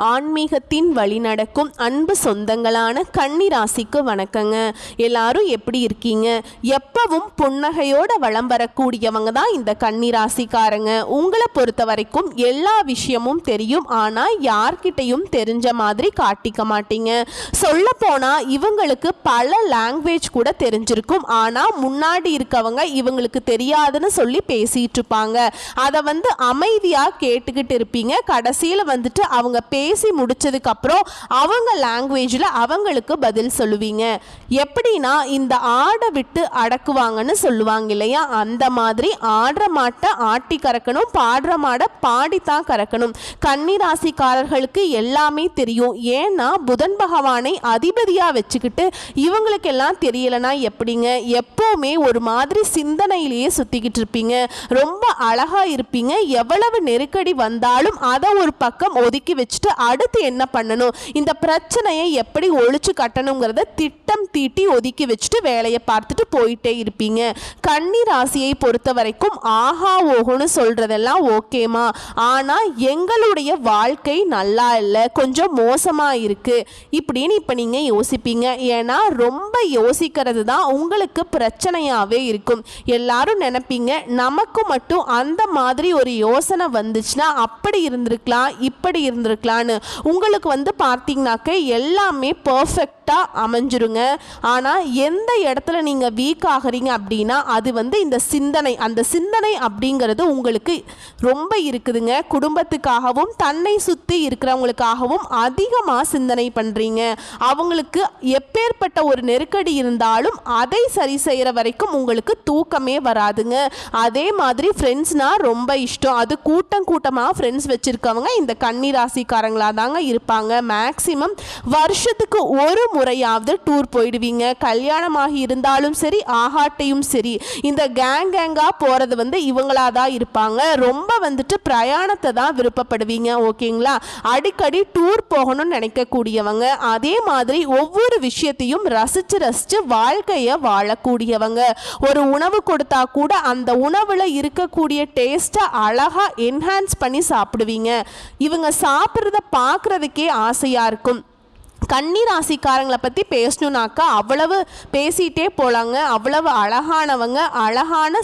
ஆன்மீகத்தின் வழி நடக்கும் அன்பு சொந்தங்களான கன்னி ராசிக்கு வணக்கங்க. எல்லாரும் எப்படி இருக்கீங்க? எப்பவும் புன்னகையோட வளம் வரக்கூடியவங்க தான் இந்த கன்னி ராசிக்காரங்க. உங்களை பொறுத்த வரைக்கும் எல்லா விஷயமும் தெரியும், ஆனால் யார்கிட்டையும் தெரிஞ்ச மாதிரி காட்டிக்க மாட்டீங்க. சொல்ல போனால் இவங்களுக்கு பல லாங்குவேஜ் கூட தெரிஞ்சிருக்கும், ஆனால் முன்னாடி இருக்கவங்க இவங்களுக்கு தெரியாதுன்னு சொல்லி பேசிட்டு இருப்பாங்க. அதை அமைதியாக கேட்டுக்கிட்டு இருப்பீங்க. கடைசியில் அவங்க பேசி முடிச்சதுக்கு அப்புறம் அவங்க லாங்குவேஜில் அவங்களுக்கு பதில் சொல்லுவீங்க. எப்படின்னா இந்த ஆடை விட்டு அடக்குவாங்கன்னு சொல்லுவாங்க இல்லையா, அந்த மாதிரி ஆடுற மாட்டை ஆட்டி கறக்கணும், பாடுற மாடை பாடித்தான் கறக்கணும். கன்னி ராசிக்காரர்களுக்கு எல்லாமே தெரியும். ஏன்னா புதன் பகவானை அதிபதியாக வச்சுக்கிட்டு இவங்களுக்கு எல்லாம் தெரியலனா எப்படிங்க? எப்பவுமே ஒரு மாதிரி சிந்தனையிலேயே சுத்திக்கிட்டு இருப்பீங்க. ரொம்ப அழகா இருப்பீங்க. எவ்வளவு நெருக்கடி வந்தாலும் அதை ஒரு பக்கம் ஒதுக்கி வச்சுட்டு அடுத்து என்ன பண்ணணும், இந்த பிரச்சனையை எப்படி ஒழிச்சு கட்டணுங்கிறத திட்டம் தீட்டி ஒதுக்கி வச்சுட்டு வேலையை பார்த்துட்டு போயிட்டே இருப்பீங்க. கன்னி ராசியை பொறுத்த வரைக்கும் ஆஹா ஓஹோன்னு சொல்றதெல்லாம் ஓகேமா, ஆனா எங்களுடைய வாழ்க்கை நல்லா இல்லை, கொஞ்சம் மோசமா இருக்கு இப்படின்னு இப்ப நீங்க யோசிப்பீங்க. ஏன்னா ரொம்ப யோசிக்கிறது தான் உங்களுக்கு பிரச்சனையாவே இருக்கும். எல்லாரும் நினைப்பீங்க நமக்கு மட்டும் அந்த மாதிரி ஒரு யோசனை வந்துச்சுன்னா அப்படி இருந்திருக்கலாம் இப்படி இருந்திருக்கலான்னு. உங்களுக்கு பார்த்தீங்கன்னாக்க எல்லாமே பர்ஃபெக்டா அமைஞ்சிருங்க. ஆனால் எந்த இடத்துல நீங்கள் வீக் ஆகிறீங்க அப்படின்னா அது இந்த சிந்தனை, அந்த சிந்தனை அப்படிங்கிறது உங்களுக்கு ரொம்ப இருக்குதுங்க. குடும்பத்துக்காகவும் தன்னை சுற்றி இருக்கிறவங்களுக்காகவும் அதிகமாக சிந்தனை பண்ணுறீங்க. அவங்களுக்கு எப்பேற்பட்ட ஒரு நெருக்கடி இருந்தாலும் அதை சரி செய்கிற வரைக்கும் உங்களுக்கு தூக்கமே வராதுங்க. அதே மாதிரி ஃப்ரெண்ட்ஸ்னால் ரொம்ப இஷ்டம். அது கூட்டம் கூட்டமாக ஃப்ரெண்ட்ஸ் வச்சுருக்கவங்க இந்த கன்னி ராசிக்காரங்களாக தாங்க இருப்பாங்க. மேக்சிமம் வருஷத்துக்கு ஒரு முறையாவது டூர் போயிடுவீங்க. கல்யாணமாகி இருந்தாலும் சரி ஆகாட்டையும் சரி இந்த கேங்காக போகிறது இவங்களா தான் இருப்பாங்க. ரொம்ப பிரயாணத்தை தான் விருப்பப்படுவீங்க. ஓகேங்களா? அடிக்கடி டூர் போகணும்னு நினைக்கக்கூடியவங்க. அதே மாதிரி ஒவ்வொரு விஷயத்தையும் ரசித்து ரசித்து வாழ்க்கையை வாழக்கூடியவங்க. ஒரு உணவு கொடுத்தா கூட அந்த உணவில் இருக்கக்கூடிய டேஸ்ட்டை அழகாக என்ஹான்ஸ் பண்ணி சாப்பிடுவீங்க. இவங்க சாப்பிட்றத பார்க்குறதுக்கே ஆசையாக இருக்கும். கன்னி ராசிக்காரங்களை பற்றி பேசணுன்னாக்கா அவ்வளவு பேசிகிட்டே போகலாங்க. அவ்வளவு அழகானவங்க, அழகான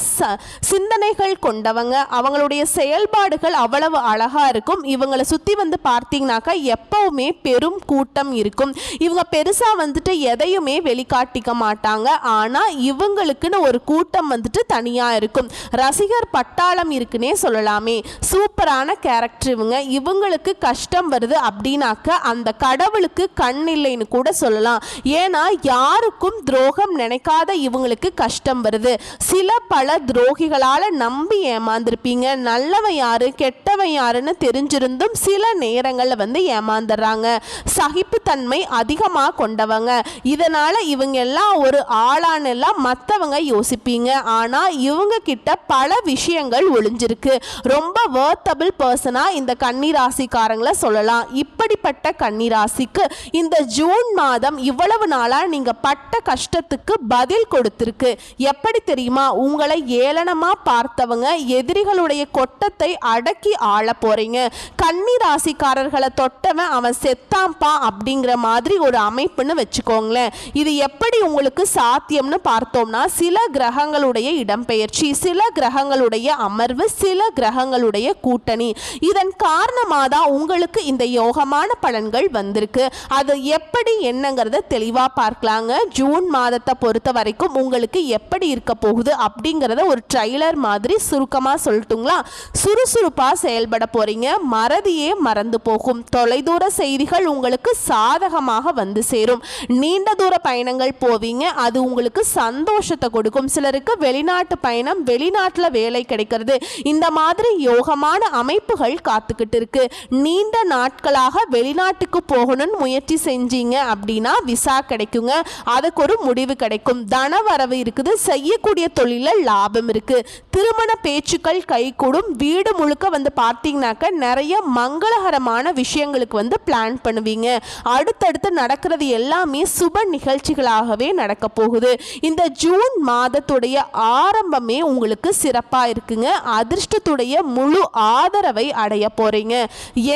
சிந்தனைகள் கொண்டவங்க. அவங்களுடைய செயல்பாடுகள் அவ்வளவு அழகாக இருக்கும். இவங்களை சுற்றி பார்த்தீங்கன்னாக்கா எப்பவுமே பெரும் கூட்டம் இருக்கும். இவங்க பெருசாக எதையுமே வெளிக்காட்டிக்க மாட்டாங்க. ஆனால் இவங்களுக்குன்னு ஒரு கூட்டம் தனியாக இருக்கும். ரசிகர் பட்டாளம் இருக்குன்னே சொல்லலாமே. சூப்பரான கேரக்டர் இவங்க. இவங்களுக்கு கஷ்டம் வருது அப்படின்னாக்க அந்த கடவுளுக்கு கண் இல்லைன்னு கூட சொல்லலாம். ஏன்னா யாருக்கும் துரோகம் நினைக்காத இவங்களுக்கு கஷ்டம் வருது. சில பல துரோகிகளால் நம்பி ஏமாந்துருப்பீங்க. நல்லவன் யாரு கெட்டவன் யாருன்னு தெரிஞ்சிருந்தும் சில நேரங்களில் ஏமாந்துடுறாங்க. சகிப்புத்தன்மை அதிகமாக கொண்டவங்க. இதனால இவங்க எல்லாம் ஒரு ஆளானெல்லாம் மற்றவங்க யோசிப்பீங்க. ஆனால் இவங்க கிட்ட பல விஷயங்கள் ஒளிஞ்சிருக்கு. ரொம்ப வர்த்தபிள் பர்சனா இந்த கன்னி ராசிக்காரங்களை சொல்லலாம். இப்படிப்பட்ட கன்னி ராசிக்கு இந்த ஜூன் மாதம் இவ்வளவு நாளா நீங்க பட்ட கஷ்டத்துக்கு பதில் கொடுத்திருக்கு. எப்படி தெரியுமா? உங்களை ஏளனமா பார்த்தவங்க எதிரிகளுடைய கொட்டத்தை அடக்கி ஆள போறீங்க. கன்னி ராசிக்காரர்களை தொட்டவன் அவன் செத்தாம்பா அப்படிங்கிற மாதிரி ஒரு அமைப்புன்னு வச்சுக்கோங்களேன். இது எப்படி உங்களுக்கு சாத்தியம்னு பார்த்தோம்னா சில கிரகங்களுடைய இடம்பெயர்ச்சி, சில கிரகங்களுடைய அமர்வு, சில கிரகங்களுடைய கூட்டணி, இதன் காரணமாக தான் உங்களுக்கு இந்த யோகமான பலன்கள் வந்திருக்கு. அது எப்படி என்னங்கிறத தெளிவா பார்க்கலாங்க. ஜூன் மாதத்தை பொறுத்த வரைக்கும் உங்களுக்கு எப்படி இருக்க போகுது அப்படிங்கிறத ஒரு ட்ரைலர் மாதிரி சுருக்கமாக சொல்லட்டுங்களா? சுறுசுறுப்பா செயல்பட போறீங்க. மறதியே மறந்து போகும். தொலைதூர செய்திகள் உங்களுக்கு சாதகமாக வந்து சேரும். நீண்ட தூர பயணங்கள் போவீங்க. அது உங்களுக்கு சந்தோஷத்தை கொடுக்கும். சிலருக்கு வெளிநாட்டு பயணம், வெளிநாட்டில் வேலை கிடைக்கிறது, இந்த மாதிரி யோகமான அமைப்புகள் காத்துக்கிட்டு இருக்கு. நீண்ட நாட்களாக வெளிநாட்டுக்கு போகணும்னு முயற்சி செஞ்சீங்க அப்படின்னா விசா கிடைக்குங்க, அதுக்கு ஒரு முடிவு கிடைக்கும். தன வரவு இருக்குது, செய்யக்கூடிய தொழில லாபம் இருக்கு, திருமண பேச்சுக்கள் கைகூடும். வீடு முழுக்க வந்து பார்த்தீங்கன்னாக்க நிறைய மங்களகரமான விஷயங்களுக்கு வந்து பிளான் பண்ணுவீங்க. அடுத்தடுத்து நடக்கிறது எல்லாமே சுப நிகழ்ச்சிகளாகவே நடக்க போகுது. இந்த ஜூன் மாதத்துடைய ஆரம்பமே உங்களுக்கு சிறப்பாக இருக்குங்க. அதிர்ஷ்டத்துடைய முழு ஆதரவை அடைய போறீங்க.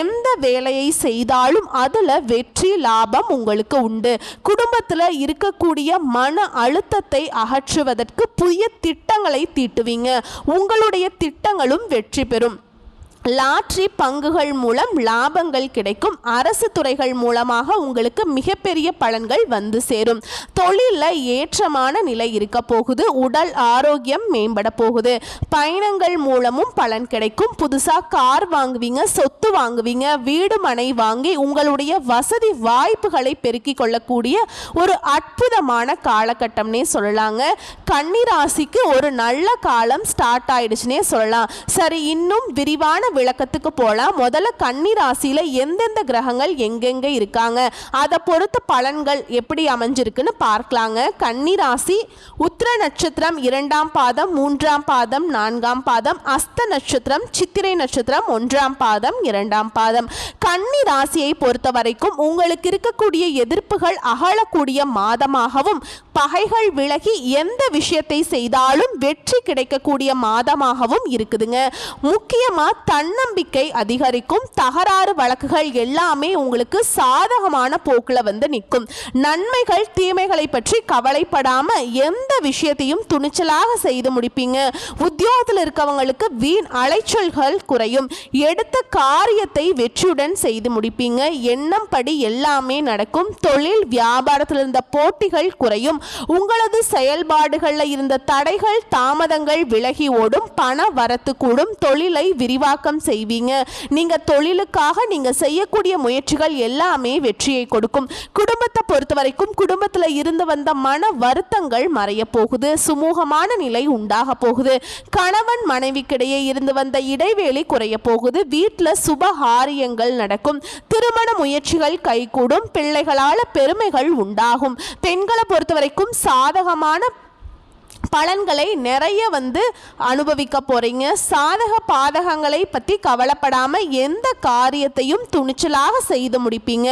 எந்த வேலையை செய்தாலும் அதுல வெற்றி லாபம் உங்களுக்கு உண்டு. குடும்பத்தில் இருக்கக்கூடிய மன அழுத்தத்தை அகற்றுவதற்கு புதிய திட்டங்களை தீட்டுவீங்க. உங்களுடைய திட்டங்களும் வெற்றி பெறும். லாட்ரி பங்குகள் மூலம் லாபங்கள் கிடைக்கும். அரசு துறைகள் மூலமாக உங்களுக்கு மிகப்பெரிய பலன்கள் வந்து சேரும். தொழிலில் ஏற்றமான நிலை இருக்க போகுது. உடல் ஆரோக்கியம் மேம்பட போகுது. பயணங்கள் மூலமும் பலன் கிடைக்கும். புதுசாக கார் வாங்குவீங்க, சொத்து வாங்குவீங்க, வீடு மனை வாங்கி உங்களுடைய வசதி வாய்ப்புகளை பெருக்கிக் கொள்ளக்கூடிய ஒரு அற்புதமான காலகட்டம்னே சொல்லலாங்க. கன்னிராசிக்கு ஒரு நல்ல காலம் ஸ்டார்ட் ஆயிடுச்சுன்னே சொல்லலாம். சரி, இன்னும் விரிவான விளக்கத்துக்கு போலாம். முதல்ல கன்னி ராசியில எந்தெந்த கிரகங்கள் எங்கெங்க இருக்காங்க, அதை பொறுத்து பலன்கள் எப்படி அமைஞ்சிருக்குன்னு பார்க்கலாங்க. கன்னி ராசி உத்திர நட்சத்திரம் 2ஆம் பாதம் 3ஆம் பாதம் 4ஆம் பாதம், அஸ்த நட்சத்திரம் சித்திரை நட்சத்திரம் 1ஆம் பாதம் 2ஆம் பாதம். கன்னி ராசியை பொறுத்த வரைக்கும் உங்களுக்கு இருக்கக்கூடிய எதிர்ப்புகள் அகலக்கூடிய மாதமாகவும், பகைகள் விலகி எந்த விஷயத்தை செய்தாலும் வெற்றி கிடைக்கக்கூடிய மாதமாகவும் இருக்குதுங்க. முக்கியமா தன்னம்பிக்கை அதிகரிக்கும். தகராறு வழக்குகள் எல்லாமே உங்களுக்கு சாதகமான போக்குல வந்து நிற்கும். நன்மைகள் தீமைகளை பற்றி கவலைப்படாம எந்த விஷயத்தையும் துணிச்சலாக செய்து முடிப்பீங்க. உத்தியோகத்தில் இருக்கவங்களுக்கு வீண் அலைச்சல்கள் குறையும். எடுத்த காரியத்தை வெற்றியுடன் செய்து முடிப்பீங்க. எண்ணம் படி எல்லாமே நடக்கும். தொழில் வியாபாரத்தில் இருந்த போட்டிகள் குறையும். உங்களது செயல்பாடுகளில் இருந்த தடைகள் தாமதங்கள் விலகி ஓடும். பண வரத்து கூடும். தொழிலை விரிவாக்கம் செய்வீங்க. நீங்க தொழிலுக்காக நீங்க செய்யக்கூடிய முயற்சிகள் எல்லாமே வெற்றியை கொடுக்கும். குடும்பத்தை பொறுத்த வரைக்கும் குடும்பத்தில் இருந்து வந்த மன வருத்தங்கள் மறைய போகுது. சுமூகமான நிலை உண்டாக போகுது. கணவன் மனைவிக்கிடையே இருந்து வந்த இடைவேளை குறைய போகுது. வீட்டில் சுபகாரியங்கள் நடக்கும். திருமண முயற்சிகள் கைகூடும். பிள்ளைகளால் பெருமைகள் உண்டாகும். பெண்களை பொறுத்த வரைக்கும் சாதகமான பலன்களை நிறைய வந்து அனுபவிக்க போறீங்க. சாதக பாதகங்களை பற்றி கவலைப்படாம எந்த காரியத்தையும் துணிச்சலாக செய்து முடிப்பீங்க.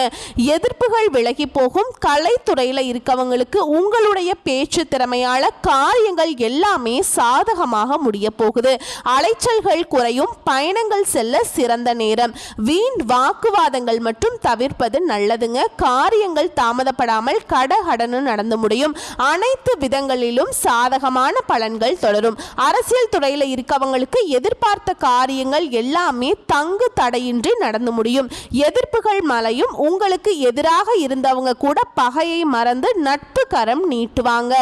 எதிர்ப்புகள் விலகி போகும். கலைத்துறையில் இருக்கவங்களுக்கு உங்களுடைய பேச்சு திறமையால காரியங்கள் எல்லாமே சாதகமாக முடிய போகுது. அலைச்சல்கள் குறையும். பயணங்கள் செல்ல சிறந்த நேரம். வீண் வாக்குவாதங்கள் மட்டும் தவிர்ப்பது நல்லதுங்க. காரியங்கள் தாமதப்படாமல் கடகடன்னு நடந்து முடியும். அனைத்து விதங்களிலும் சாதகமான பலன்கள் தொடரும். அரசியல் துறையில் இருக்கவங்களுக்கு எதிர்பார்த்த காரியங்கள் எல்லாமே தங்கு தடையின்றி நடந்து முடியும். எதிர்ப்புகள் மலையும். உங்களுக்கு எதிராக இருந்தவங்க கூட பகையை மறந்து நட்பு கரம் நீட்டுவாங்க.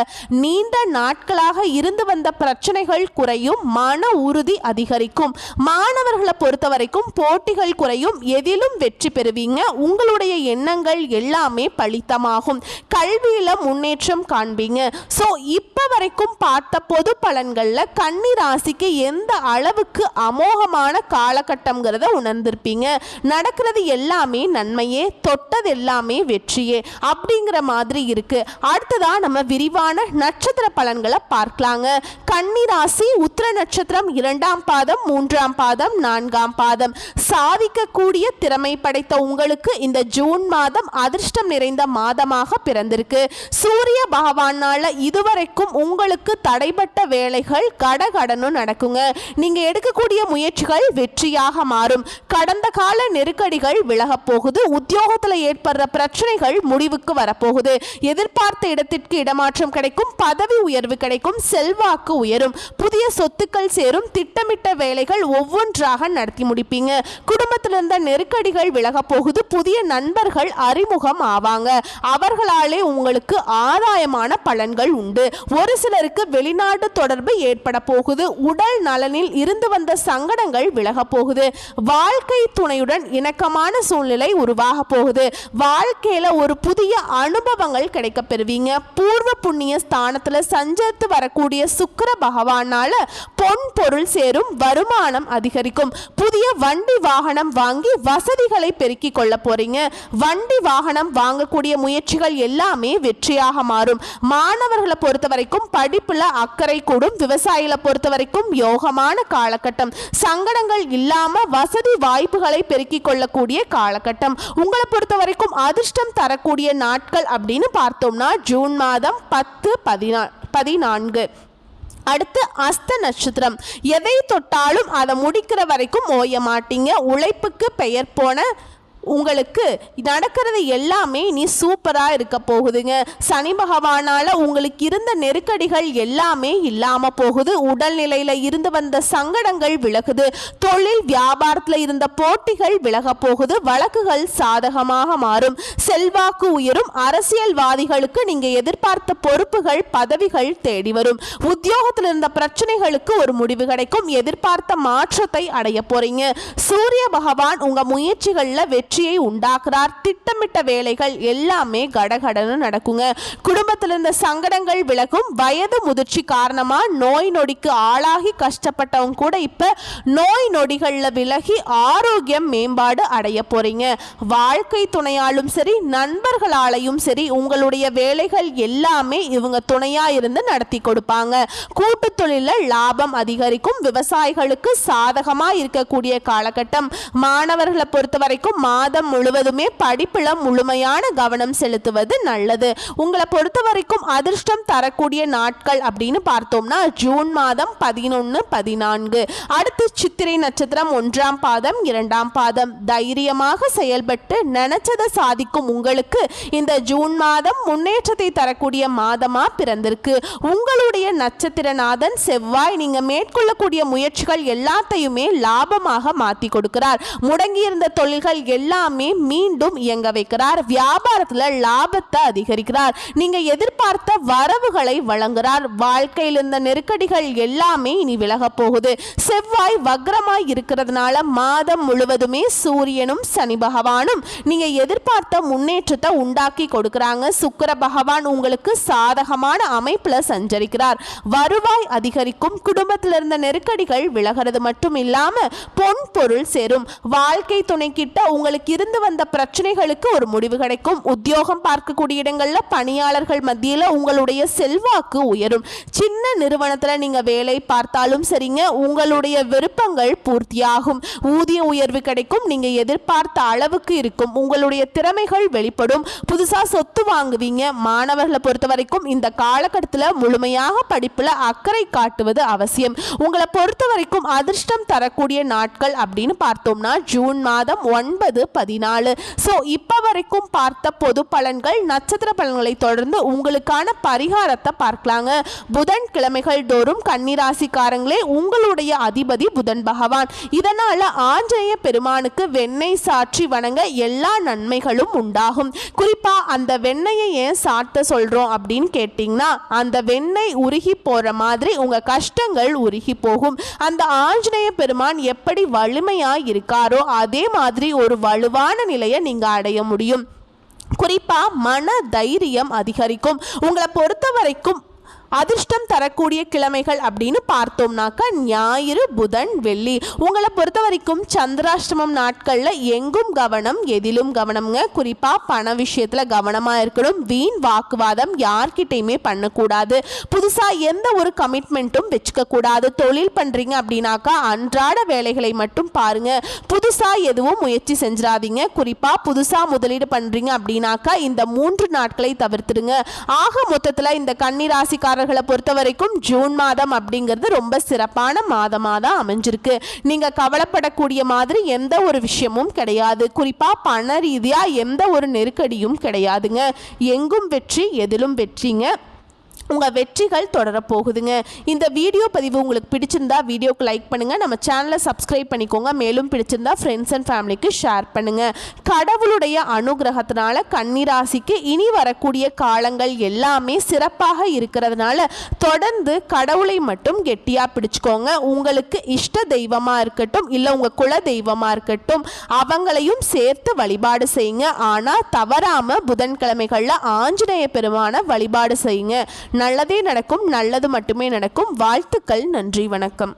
நீண்ட நாட்களாக இருந்து வந்த பிரச்சனைகள் குறையும். மன உறுதி அதிகரிக்கும். மாணவர்களை பொறுத்த வரைக்கும் போட்டிகள் குறையும். எதிலும் வெற்றி பெறுவீங்க. உங்களுடைய எண்ணங்கள் எல்லாமே பலித்தமாகும். கல்வியில முன்னேற்றம் காண்பீங்க. ஸோ இப்போ வரைக்கும் பார்த்த பொது பலன்கள்ல கன்னி ராசிக்கு எந்த அளவுக்கு அமோகமான காலகட்டம்ங்கிறத உணர்ந்திருப்பீங்க. நடக்கிறது எல்லாமே நன்மையே, தொட்டது எல்லாமே வெற்றியே அப்படிங்கிற மாதிரி இருக்கு. அடுத்ததா நம்ம விரிவான நட்சத்திர பலன்களை பார்க்கலாங்க. கன்னி ராசி உத்திர நட்சத்திரம் 2ஆம் பாதம் 3ஆம் பாதம் 4ஆம் பாதம். சாதிக்கக்கூடிய திறமை படைத்த உங்களுக்கு இந்த ஜூன் மாதம் அதிர்ஷ்டம் நிறைந்த மாதமாக பிறந்திருக்கு. சூரிய பகவானால இதுவரைக்கும் உங்களுக்கு தடைப்பட்ட வேலைகள் கடகடன்னு நடக்குங்க. நீங்க எடுக்கக்கூடிய முயற்சிகள் வெற்றியாக மாறும். கடந்த கால நெருக்கடிகள் விலக போகுது. உத்தியோகத்தில் ஏற்படுற பிரச்சனைகள் முடிவுக்கு வரப்போகுது. எதிர்பார்த்த இடத்திற்கு இடமாற்றம் கிடைக்கும். பதவி உயர்வு கிடைக்கும். செல்வாக்கு உயரும். புதிய சொத்துக்கள் சேரும். திட்டமிட்ட வேலைகள் ஒவ்வொன்றாக நடத்தி முடிப்பீங்க. குடும்பத்தில் இருந்த நெருக்கடிகள் விலக போகுது. புதிய நண்பர்கள் அறிமுகம் ஆவாங்க. அவர்களாலே உங்களுக்கு ஆதாயமான பலன்கள் உண்டு. ஒரு சிலருக்கு சிலருக்கு வெளிநாட்டு தொடர்பு ஏற்பட போகுது. உடல் நலனில் இருந்து வந்த சங்கடங்கள் விலக போகுது. வாழ்க்கை துணையுடன் இணக்கமான சூழ்நிலை உருவாக போகுது. வாழ்க்கையில ஒரு புதிய அனுபவங்கள் கிடைக்க பெறுவீங்க. பூர்வ புண்ணிய ஸ்தானத்துல சஞ்சரித்து வரக்கூடிய சுக்கிர பகவானால பொன் பொருள் சேரும், வருமானம் அதிகரிக்கும். புதிய வண்டி வாகனம் வாங்கி வசதிகளை பெருக்கிக் கொள்ள போறீங்க. வண்டி வாகனம் வாங்கக்கூடிய முயற்சிகள் எல்லாமே வெற்றியாக மாறும். மாணவர்களை பொறுத்த வரைக்கும் படிப்புல அக்கறை கூடும். விவசாயிகளை பொறுத்த வரைக்கும் யோகமான காலகட்டம். சங்கடங்கள் இல்லாம வசதி வாய்ப்புகளை பெருக்கிக் கொள்ளக்கூடிய காலகட்டம். உங்களை பொறுத்த வரைக்கும் அதிர்ஷ்டம் தரக்கூடிய நாட்கள் அப்படின்னு பார்த்தோம்னா ஜூன் மாதம் 10, 14. அடுத்து அஸ்த நட்சத்திரம். எதை தொட்டாலும் அதை முடிக்கிற வரைக்கும் ஓய மாட்டீங்க. உழைப்புக்கு பெயர் போன உங்களுக்கு நடக்கிறது எல்லாமே நீ சூப்பராக இருக்க போகுதுங்க. சனி பகவானால் உங்களுக்கு இருந்த நெருக்கடிகள் எல்லாமே இல்லாமல் போகுது. உடல்நிலையில் இருந்து வந்த சங்கடங்கள் விலகுது. தொழில் வியாபாரத்தில் இருந்த போட்டிகள் விலக போகுது. வழக்குகள் சாதகமாக மாறும். செல்வாக்கு உயரும். அரசியல்வாதிகளுக்கு நீங்கள் எதிர்பார்த்த பொறுப்புகள் பதவிகள் தேடி வரும். உத்தியோகத்தில் இருந்த பிரச்சனைகளுக்கு ஒரு முடிவு கிடைக்கும். எதிர்பார்த்த மாற்றத்தை அடைய போறீங்க. சூரிய பகவான் உங்கள் முயற்சிகளில் வெற்றியை உண்டாக்குறார். திட்டமிட்ட வேலைகள் எல்லாமே கடகடன்னு நடக்குங்க. குடும்பத்தில் இருந்த சங்கடங்கள் விலகும். வயது முதிர்ச்சி காரணமா நோய் நொடிக்கு ஆளாகி கஷ்டப்பட்டவங்க கூட இப்ப நோய் நொடிகள்ல விலகி ஆரோக்கியம் மேம்பாடு அடைய போறீங்க. வாழ்க்கை துணையாலும் சரி நண்பர்களாலையும் சரி உங்களுடைய வேலைகள் எல்லாமே இவங்க துணையா இருந்து நடத்தி கொடுப்பாங்க. கூட்டு தொழில லாபம் அதிகரிக்கும். விவசாயிகளுக்கு சாதகமா இருக்கக்கூடிய காலகட்டம். மாணவர்களை பொறுத்த வரைக்கும் மாதம் முழுவதுமே படிப்புல முழுமையான கவனம் செலுத்துவது நல்லது. உங்களை பொறுத்த வரைக்கும் அதிர்ஷ்டம் தரக்கூடிய நாட்கள் அப்படின்னு பார்த்தோம்னா ஜூன் மாதம் 11, 14. அடுத்து சித்திரை நட்சத்திரம் 1ஆம் பாதம் 2ஆம் பாதம். தைரியமாக செயல்பட்டு நினைச்சதை சாதிக்கும் உங்களுக்கு இந்த ஜூன் மாதம் முன்னேற்றத்தை தரக்கூடிய மாதமா பிறந்திருக்கு. உங்களுடைய நட்சத்திரநாதன் செவ்வாய் நீங்க மேற்கொள்ளக்கூடிய முயற்சிகள் எல்லாத்தையுமே லாபமாக மாற்றி கொடுக்கிறார். முடங்கியிருந்த தொழில்கள் எல்லாமே மீண்டும் இயங்க வைக்கிறார். வியாபாரத்துல லாபத்தை அதிகரிக்கிறார். நீங்க எதிர்பார்த்த வரவுகளை வழங்குகிறார். வாழ்க்கையில் இருந்த நெருக்கடிகள் எல்லாமே இனி விலக போகுது. செவ்வாய் வக்ரமாய் இருக்கிறதுனால மாதம் முழுவதுமே சூரியனும் சனி பகவானும் நீங்க எதிர்பார்த்த முன்னேற்றத்தை உண்டாக்கி கொடுக்கிறாங்க. சுக்கிர பகவான் உங்களுக்கு சாதகமான அமைப்புல சஞ்சரிக்கிறார். வருவாய் அதிகரிக்கும். குடும்பத்தில் இருந்த நெருக்கடிகள் விலகிறது மட்டும் இல்லாம பொன் பொருள் சேரும். வாழ்க்கை துணை கிட்ட உங்களுக்கு இருந்து வந்த பிரச்சனைகளுக்கு ஒரு முடிவு கிடைக்கும். உத்தியோகம் பார்க்கக்கூடிய இடங்கள்ல பணியாளர்கள் மத்தியில் உங்களுடைய செல்வாக்கு உயரும். சின்ன நிறுவனத்தில் நீங்க வேலை பார்த்தாலும் சரிங்க உங்களுடைய விருப்பங்கள் பூர்த்தியாகும். ஊதிய உயர்வு கிடைக்கும். நீங்க எதிர்பார்த்த அளவுக்கு இருக்கும். உங்களுடைய திறமைகள் வெளிப்படும். புதுசா சொத்து வாங்குவீங்க. மாணவர்களை பொறுத்த வரைக்கும் இந்த காலகட்டத்தில் முழுமையாக படிப்புல அக்கறை காட்டுவது அவசியம். உங்களை பொறுத்த வரைக்கும் அதிர்ஷ்டம் தரக்கூடிய நாட்கள் அப்படின்னு பார்த்தோம்னா ஜூன் மாதம் 9, 14. ஸோ இப்போ வரைக்கும் பார்த்த பொது பலன்கள் நட்சத்திர பலன்களை தொடர்ந்து உங்களுக்கான பரிகாரத்தை பார்க்கலாங்க. புதன் கிழமைகள் தோறும் கன்னிராசிக்காரங்களே உங்களுடைய அதிபதி புதன் பகவான். இதனால ஆஞ்சநேய பெருமானுக்கு வெண்ணெய் சாற்றி வணங்க எல்லா நன்மைகளும் உண்டாகும். குறிப்பா அந்த வெண்ணெயை ஏன் சாட்ட சொல்றோம் அப்படின்னு கேட்டீங்கன்னா அந்த வெண்ணெய் உருகி போற மாதிரி உங்க கஷ்டங்கள் உருகி போகும். அந்த ஆஞ்சநேய பெருமான் எப்படி வலிமையாய் இருக்காரோ அதே மாதிரி ஒரு வலுவான நிலையை நீங்க அடைய முடியும். குறிப்பா மன தைரியம் அதிகரிக்கும். உங்களை பொறுத்த வரைக்கும் அதிர்ஷ்டம் தரக்கூடிய கிழமைகள் அப்படின்னு பார்த்தோம்னாக்கா ஞாயிறு, புதன், வெள்ளி. உங்களை பொறுத்த வரைக்கும் சந்திராஷ்டமம் நாட்களில் எங்கும் கவனம் எதிலும் கவனம்ங்க. குறிப்பாக பண விஷயத்தில் கவனமாக இருக்கணும். வீண் வாக்குவாதம் யார்கிட்டையுமே பண்ணக்கூடாது. புதுசாக எந்த ஒரு கமிட்மெண்ட்டும் வச்சுக்க கூடாது. தொழில் பண்ணுறீங்க அப்படின்னாக்கா அன்றாட வேலைகளை மட்டும் பாருங்க. புதுசாக எதுவும் முயற்சி செஞ்சிடாதீங்க. குறிப்பாக புதுசாக முதலீடு பண்ணுறீங்க அப்படின்னாக்கா இந்த 3 நாட்களை தவிர்த்துடுங்க. ஆக மொத்தத்தில் இந்த கன்னிராசிக்கார பொறுத்த வரைக்கும் ஜூன் மாதம் அப்படிங்கிறது ரொம்ப சிறப்பான மாதமாக தான் அமைஞ்சிருக்கு. நீங்க கவலைப்படக்கூடிய மாதிரி எந்த ஒரு விஷயமும் கிடையாது. குறிப்பா பண ரீதியா எந்த ஒரு நெருக்கடியும் கிடையாதுங்க. எங்கும் வெற்றி எதிலும் வெற்றிங்க. உங்கள் வெற்றிகள் தொடரப்போகுதுங்க. இந்த வீடியோ பதிவு உங்களுக்கு பிடிச்சிருந்தா வீடியோக்கு லைக் பண்ணுங்கள், நம்ம சேனலை சப்ஸ்கிரைப் பண்ணிக்கோங்க. மேலும் பிடிச்சிருந்தா ஃப்ரெண்ட்ஸ் அண்ட் ஃபேமிலிக்கு ஷேர் பண்ணுங்கள். கடவுளுடைய அனுகிரகத்தினால கன்னிராசிக்கு இனி வரக்கூடிய காலங்கள் எல்லாமே சிறப்பாக இருக்கிறதுனால தொடர்ந்து கடவுளை மட்டும் கெட்டியாக பிடிச்சிக்கோங்க. உங்களுக்கு இஷ்ட தெய்வமாக இருக்கட்டும், இல்லை உங்கள் குல தெய்வமாக இருக்கட்டும், அவங்களையும் சேர்த்து வழிபாடு செய்யுங்க. ஆனால் தவறாமல் புதன்கிழமைகளில் ஆஞ்சநேய பெருமான வழிபாடு செய்யுங்க. நல்லதே நடக்கும், நல்லது மட்டுமே நடக்கும். வாழ்த்துக்கள். நன்றி, வணக்கம்.